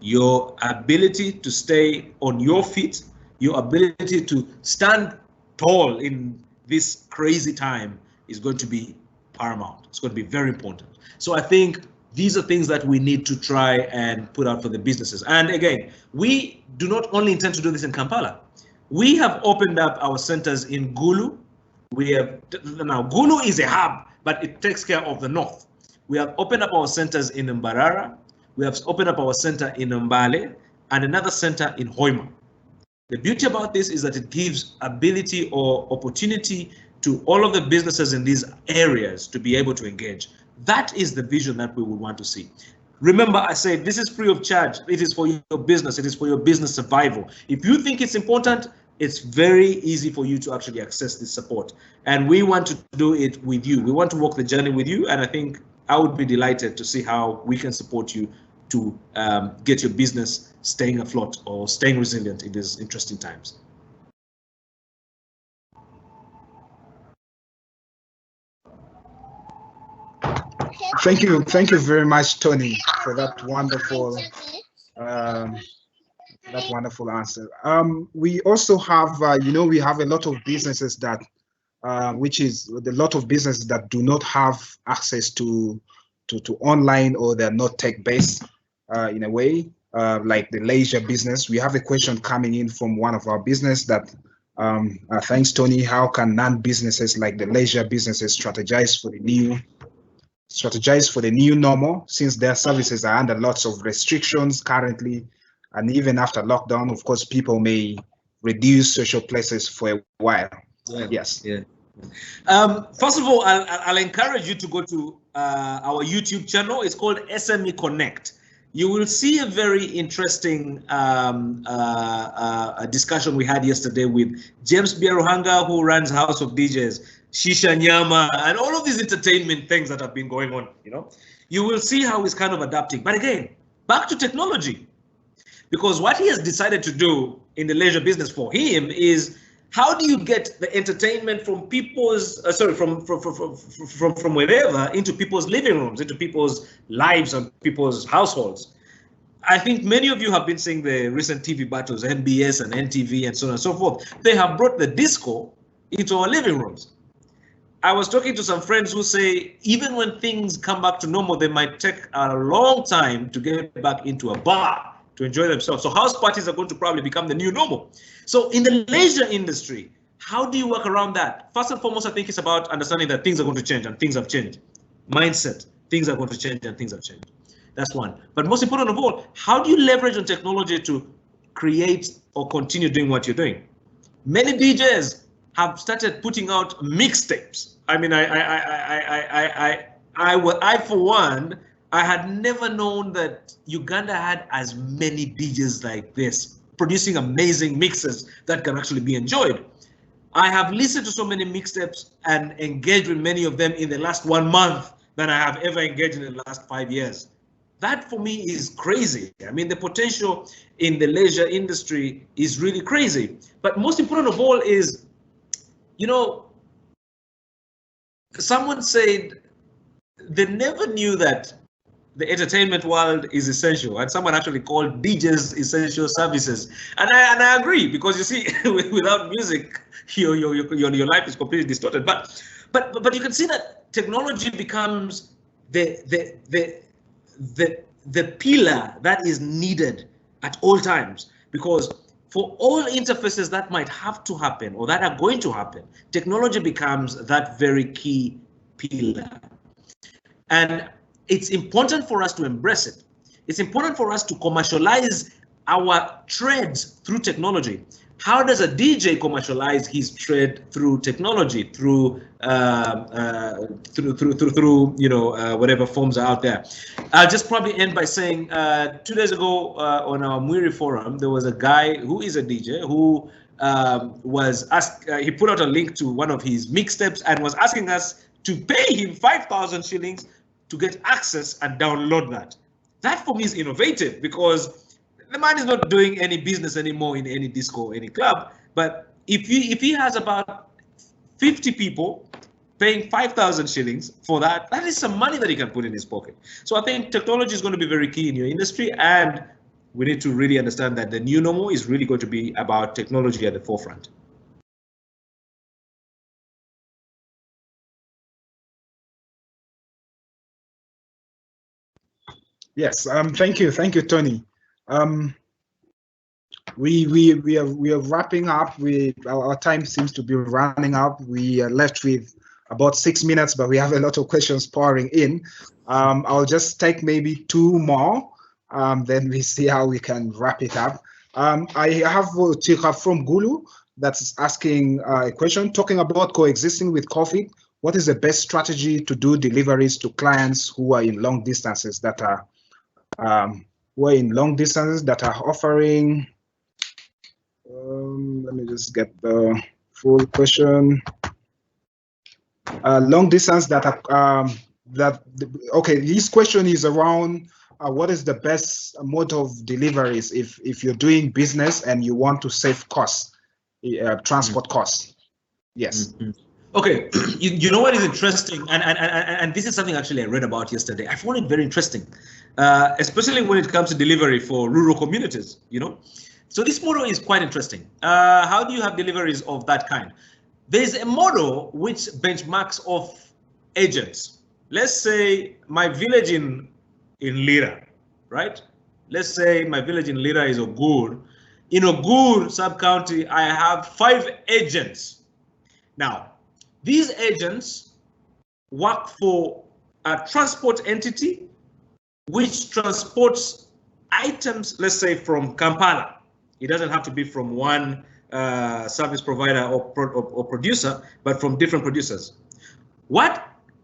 Your ability to stay on your feet, your ability to stand tall in this crazy time is going to be paramount. It's going to be very important. So I think these are things that we need to try and put out for the businesses. And again, we do not only intend to do this in Kampala. We have opened up our centers in Gulu. We have, now Gulu is a hub, but it takes care of the north. We have opened up our centers in Mbarara. We have opened up our center in Mbale and another center in Hoima. The beauty about this is that it gives ability or opportunity to all of the businesses in these areas to be able to engage. That is the vision that we would want to see. Remember, I said this is free of charge. It is for your business. It is for your business survival. If you think it's important, it's very easy for you to actually access this support. And we want to do it with you. We want to walk the journey with you. And I think I would be delighted to see how we can support you to get your business staying afloat or staying resilient in these interesting times. Thank you very much, Tony, for that wonderful answer. We also have, we have a lot of businesses that, businesses that do not have access to online, or they're not tech-based in a way, like the leisure business. We have a question coming in from one of our business that, thanks, Tony, how can non-businesses like the leisure businesses strategize for the new normal, since their services are under lots of restrictions currently, and even after lockdown, of course, people may reduce social places for a while. Yeah. Yes. Yeah. First of all, I'll encourage you to go to our YouTube channel. It's called SME Connect. You will see a very interesting discussion we had yesterday with James Biaruhanga, who runs House of DJs, Shisha Nyama, and all of these entertainment things that have been going on. You will see how he's kind of adapting. But again, back to technology, because what he has decided to do in the leisure business for him is, how do you get the entertainment from people's, from wherever into people's living rooms, into people's lives and people's households? I think many of you have been seeing the recent TV battles, NBS and NTV and so on and so forth. They have brought the disco into our living rooms. I was talking to some friends who say even when things come back to normal, they might take a long time to get back into a bar to enjoy themselves. So house parties are going to probably become the new normal. So in the leisure industry, how do you work around that? First and foremost, I think it's about understanding that things are going to change and things have changed. Mindset, things are going to change and things have changed. That's one. But most important of all, how do you leverage on technology to create or continue doing what you're doing? Many DJs have started putting out mixtapes. I mean, I for one, I had never known that Uganda had as many DJs like this, producing amazing mixes that can actually be enjoyed. I have listened to so many mixtapes and engaged with many of them in the last 1 month than I have ever engaged in the last 5 years. That for me is crazy. I mean, the potential in the leisure industry is really crazy. But most important of all is, you know, someone said they never knew that the entertainment world is essential, and someone actually called DJs essential services. And I agree, because you see, without music, your life is completely distorted. But you can see that technology becomes the pillar that is needed at all times, because for all interfaces that might have to happen or that are going to happen, technology becomes that very key pillar. And it's important for us to embrace it. It's important for us to commercialize our trades through technology. How does a DJ commercialize his trade through technology, through whatever forms are out there? I'll just probably end by saying 2 days ago on our Mwiri forum, there was a guy who is a DJ who was asked. He put out a link to one of his mixtapes and was asking us to pay him 5,000 shillings to get access and download that. That for me is innovative, because the man is not doing any business anymore in any disco or any club. But if he has about 50 people paying 5,000 shillings for that, that is some money that he can put in his pocket. So I think technology is going to be very key in your industry, and we need to really understand that the new normal is really going to be about technology at the forefront. Yes, thank you, Tony. We are wrapping up. Our time seems to be running up. We are left with about 6 minutes, but we have a lot of questions pouring in. I'll just take maybe 2 more, then we see how we can wrap it up. I have Chika from Gulu that's asking a question, talking about coexisting with COVID. What is the best strategy to do deliveries to clients who are in long distances that are offering? Let me just get the full question. Long distance that are okay. This question is around what is the best mode of deliveries if you're doing business and you want to save costs, transport costs. Yes. Mm-hmm. Okay, you know what is interesting, and this is something actually I read about yesterday. I found it very interesting, especially when it comes to delivery for rural communities, you know. So this model is quite interesting. How do you have deliveries of that kind? There's a model which benchmarks off agents. Let's say my village in Lira, right? Let's say my village in Lira is Ogur. In Ogur sub-county, I have 5 agents. Now, these agents work for a transport entity which transports items, let's say from Kampala. It doesn't have to be from one service provider or producer, but from different producers.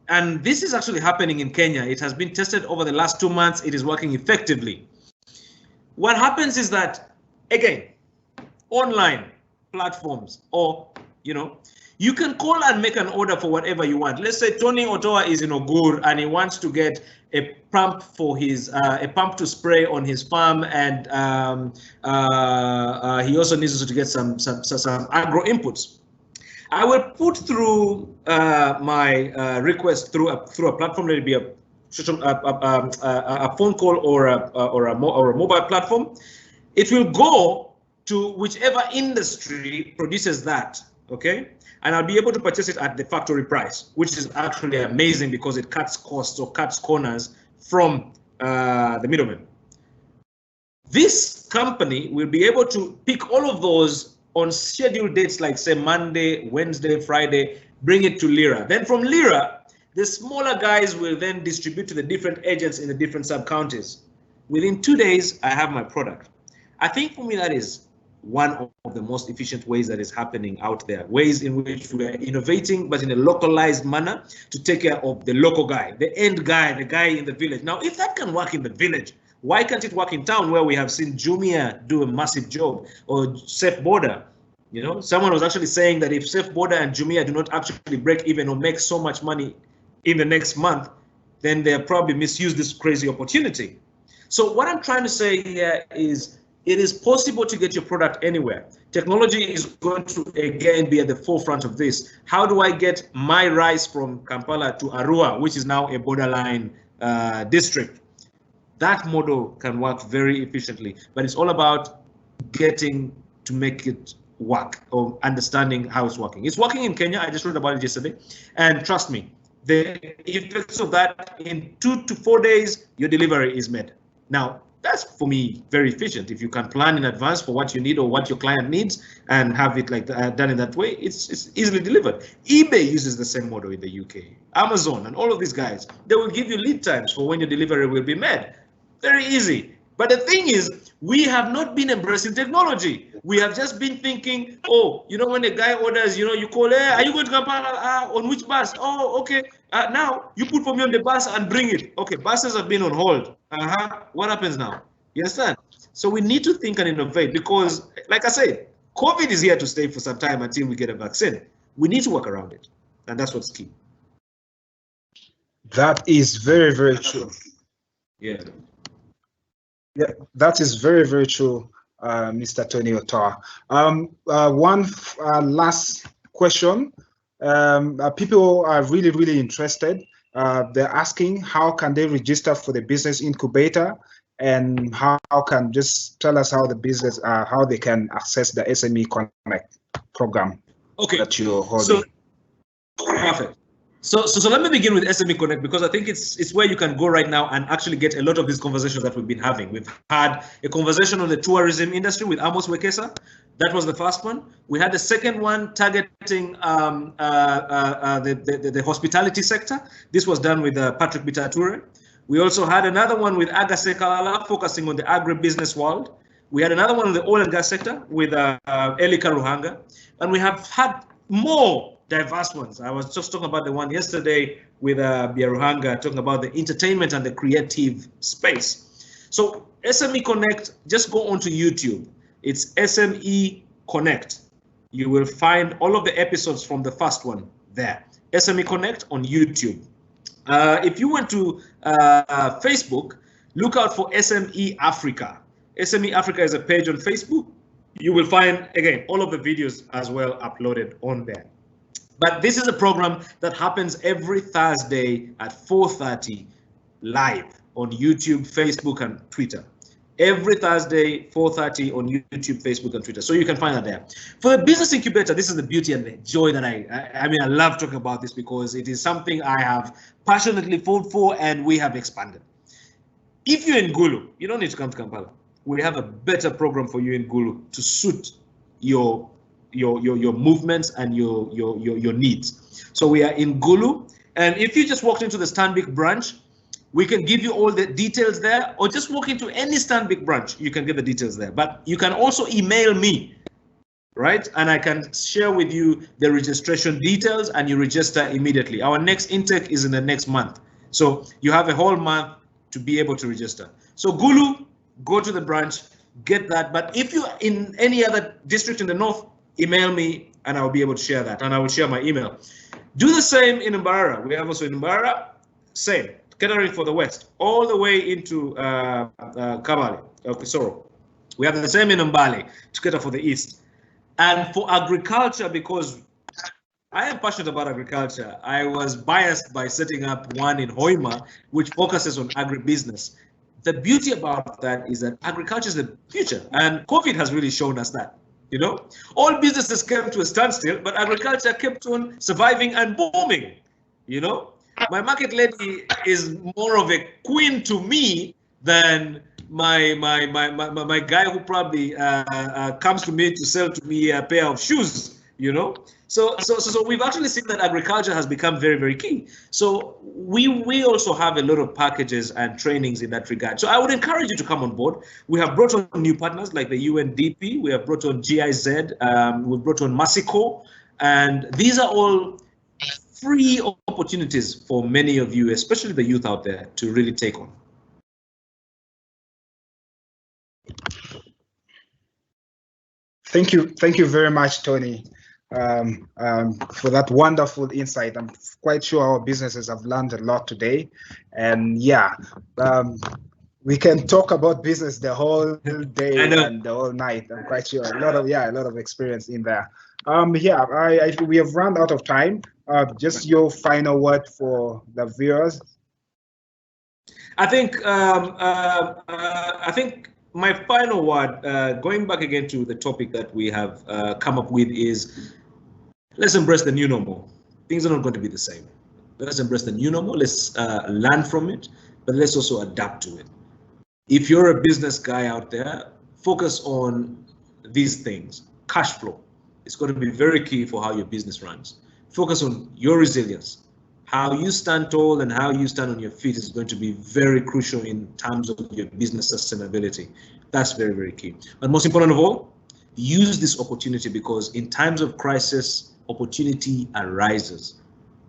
And this is actually happening in Kenya. It has been tested over the last 2 months. It is working effectively. What happens is that, again, online platforms, or, you know, you can call and make an order for whatever you want. Let's say Tony Otoa is in Ogur and he wants to get a pump for his a pump to spray on his farm, and he also needs to get some agro inputs. I will put through my request through a platform. Let it be a phone call or a mobile platform. It will go to whichever industry produces that. okay? And I'll be able to purchase it at the factory price, which is actually amazing because it cuts costs or cuts corners from the middleman. This company will be able to pick all of those on scheduled dates, like say Monday, Wednesday, Friday, bring it to Lira. Then from Lira, the smaller guys will then distribute to the different agents in the different sub-counties. Within 2 days, I have my product. I think for me, that is one of the most efficient ways that is happening out there, ways in which we are innovating, but in a localized manner to take care of the local guy, the end guy, the guy in the village. Now, if that can work in the village, why can't it work in town where we have seen Jumia do a massive job, or Safe Border? You know, someone was actually saying that if Safe Border and Jumia do not actually break even or make so much money in the next month, then they'll probably misuse this crazy opportunity. So what I'm trying to say here is it is possible to get your product anywhere. Technology is going to, again, be at the forefront of this. How do I get my rice from Kampala to Arua, which is now a borderline district? That model can work very efficiently, but it's all about getting to make it work, or understanding how it's working. It's working in Kenya. I just wrote about it yesterday. And trust me, the effects of that, in 2 to 4 days, your delivery is made. Now, that's for me very efficient. If you can plan in advance for what you need or what your client needs and have it like done in that way, it's easily delivered. eBay uses the same model in the UK. Amazon and all of these guys, they will give you lead times for when your delivery will be made. Very easy. But the thing is, we have not been embracing technology. We have just been thinking, oh, you know, when a guy orders, you know, you call, hey, are you going to Kampala? On which bus? Oh, okay. Now you put for me on the bus and bring it. Okay, buses have been on hold. What happens now? You understand? So we need to think and innovate because, like I said, COVID is here to stay for some time until we get a vaccine. We need to work around it. And that's what's key. That is very, very true. Yeah. Yeah, that is very, very true, Mr. Tony Otoa. One last question. People are really, really interested. They're asking how can they register for the business incubator, and how can, just tell us how the business, how they can access the SME Connect program. Okay. That you're holding. So, perfect. So let me begin with SME Connect, because I think it's where you can go right now and actually get a lot of these conversations that we've been having. We've had a conversation on the tourism industry with Amos Wekesa. That was the first one. We had the second one targeting the hospitality sector. This was done with Patrick Bitature. We also had another one with Agase Kalala, focusing on the agribusiness world. We had another one on the oil and gas sector with Elika Ruhanga. And we have had more diverse ones. I was just talking about the one yesterday with Biaruhanga, talking about the entertainment and the creative space. So SME Connect, just go onto YouTube. It's SME Connect. You will find all of the episodes from the first one there. SME Connect on YouTube. If you went to Facebook, look out for SME Africa. SME Africa is a page on Facebook. You will find, again, all of the videos as well uploaded on there. But this is a program that happens every Thursday at 4:30 live on YouTube, Facebook, and Twitter. Every Thursday, 4:30 on YouTube, Facebook, and Twitter. So you can find that there. For the business incubator, this is the beauty and the joy that I love talking about this, because it is something I have passionately fought for, and we have expanded. If you're in Gulu, you don't need to come to Kampala. We have a better program for you in Gulu to suit your movements and your needs. So we are in Gulu, and if you just walked into the Stanbic branch, we can give you all the details there, or just walk into any Stanbic branch, you can get the details there. But you can also email me, right? And I can share with you the registration details, and you register immediately. Our next intake is in the next month. So you have a whole month to be able to register. So Gulu, go to the branch, get that. But if you're in any other district in the north, email me and I'll be able to share that, and I will share my email. Do the same in Mbarara. We have also in Mbarara, same, catering for the west, all the way into Kabale, Kisoro. We have the same in Mbale to cater for the east. And for agriculture, because I am passionate about agriculture, I was biased by setting up one in Hoima, which focuses on agribusiness. The beauty about that is that agriculture is the future, and COVID has really shown us that. You know, all businesses came to a standstill, but agriculture kept on surviving and booming. You know, my market lady is more of a queen to me than my guy who probably comes to me to sell to me a pair of shoes. You know, so we've actually seen that agriculture has become very, very key. So we also have a lot of packages and trainings in that regard. So I would encourage you to come on board. We have brought on new partners like the UNDP. We have brought on GIZ. We've brought on Masico, and these are all free opportunities for many of you, especially the youth out there, to really take on. Thank you very much, Tony, for that wonderful insight. I'm quite sure our businesses have learned a lot today, and yeah, we can talk about business the whole day and the whole night. I'm quite sure a lot of experience in there. We have run out of time. Just your final word for the viewers. I think my final word, going back again to the topic that we have come up with, is let's embrace the new normal. Things are not going to be the same. Let's embrace the new normal. Let's learn from it, but let's also adapt to it. If you're a business guy out there, focus on these things. Cash flow is going to be very key for how your business runs. Focus on your resilience. How you stand tall and how you stand on your feet is going to be very crucial in terms of your business sustainability. That's very, very key. But most important of all, use this opportunity, because in times of crisis, opportunity arises.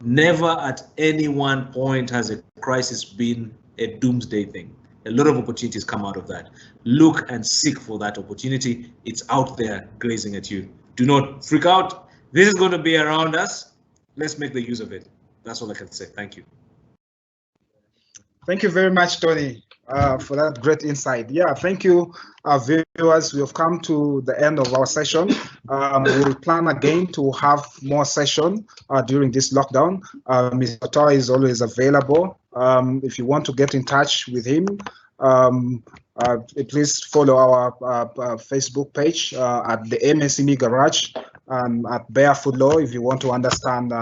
Never at any one point has a crisis been a doomsday thing. A lot of opportunities come out of that. Look and seek for that opportunity. It's out there grazing at you. Do not freak out. This is going to be around us. Let's make the use of it. That's all I can say. Thank you. Thank you very much, Tony, for that great insight. Yeah, thank you, viewers. We have come to the end of our session. We'll plan again to have more session during this lockdown. Mr. Otoa is always available. If you want to get in touch with him, please follow our Facebook page at the Msme Garage, at BarefootLaw. If you want to understand,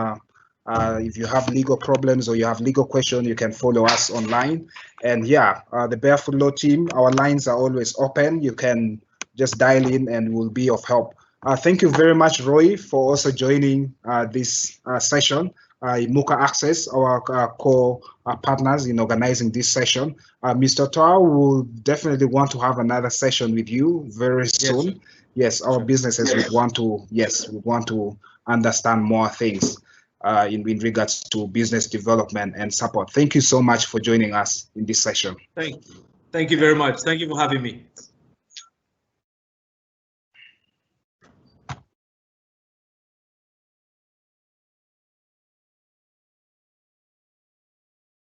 if you have legal problems or you have legal questions, you can follow us online. And yeah, the BarefootLaw team, our lines are always open. You can just dial in and we'll be of help. Thank you very much, Roy, for also joining this session. Muka Access, our co-partners in organizing this session. Mr. Otoa will definitely want to have another session with you very soon. Yes, our businesses would want to understand more things in regards to business development and support. Thank you so much for joining us in this session. Thank you very much. Thank you for having me.